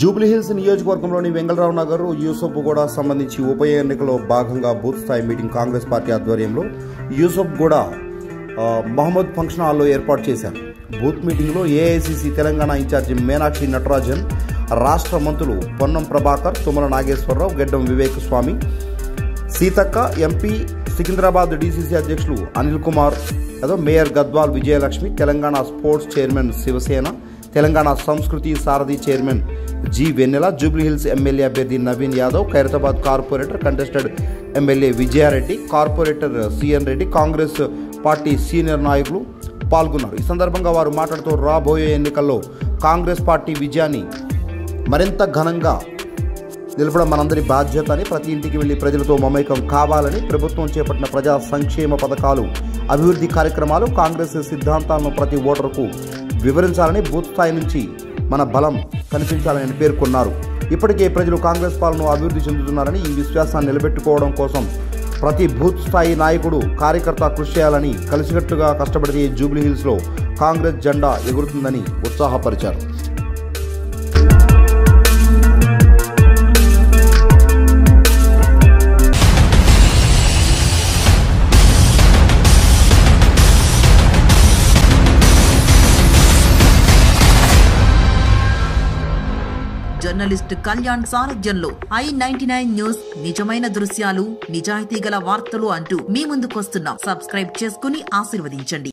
జూబ్లీహిల్స్ నియోజకవర్గంలోని వెంగళరావు నగర్ యూసఫ్గూడ సంబంధించి ఉప ఎన్నికలో భాగంగా బూత్ స్థాయి మీటింగ్ కాంగ్రెస్ పార్టీ ఆధ్వర్యంలో యూసఫ్గూడ మహమ్మద్ ఫంక్షన్ హాల్లో ఏర్పాటు చేశారు. బూత్ మీటింగ్లో ఏఐసిసి తెలంగాణ ఇన్ఛార్జి మీనాక్షి నటరాజన్, రాష్ట్ర మంత్రులు పొన్నం ప్రభాకర్, తుమ్మల నాగేశ్వరరావు, గెడ్డం వివేక్ స్వామి, సీతక్క, ఎంపీ సికింద్రాబాద్ డీసీసీ అధ్యక్షులు Anil Kumar Yadav, mayor Gadwal Vijayalakshmi, Telangana sports chairman Shivasena, Telangana సంస్కృతి సారథి chairman G Vennela, Jubilee Hills MLA అభ్యర్థి Naveen Yadav, Khairatabad corporator contested MLA Vijaya Reddy, corporator CN Reddy, Congress party senior నాయకులు పాల్గొన్నారు. ఈ సందర్భంగా వారు మాట్లాడుతూ రాబోయే ఎన్నికల్లో కాంగ్రెస్ పార్టీ విజయాన్ని మరింత ఘనంగా నిలపడం మనందరి బాధ్యత అని, ప్రతి ఇంటికి వెళ్లి ప్రజలతో మమేకం కావాలని, ప్రభుత్వం చేపట్టిన ప్రజా సంక్షేమ పథకాలు, అభివృద్ధి కార్యక్రమాలు, కాంగ్రెస్ సిద్ధాంతాలను ప్రతి ఓటరుకు వివరించాలని, బూత్ స్థాయి నుంచి మన బలం కనిపించాలని పేర్కొన్నారు. ఇప్పటికే ప్రజలు కాంగ్రెస్ పాలన అభివృద్ధి చెందుతున్నారని, ఈ విశ్వాసాన్ని నిలబెట్టుకోవడం కోసం ప్రతి బూత్ స్థాయి నాయకుడు, కార్యకర్త కృషి చేయాలని, కలిసికట్టుగా కష్టపడితే జూబ్లీహిల్స్లో కాంగ్రెస్ జెండా ఎగురుతుందని ఉత్సాహపరిచారు. జర్నలిస్ట్ కళ్యాణ్ సారథ్యంలో i99 న్యూస్, నిజమైన దృశ్యాలు, నిజాయితీ గల వార్తలు అంటూ మీ ముందుకొస్తున్నాం. సబ్స్క్రైబ్ చేసుకుని ఆశీర్వదించండి.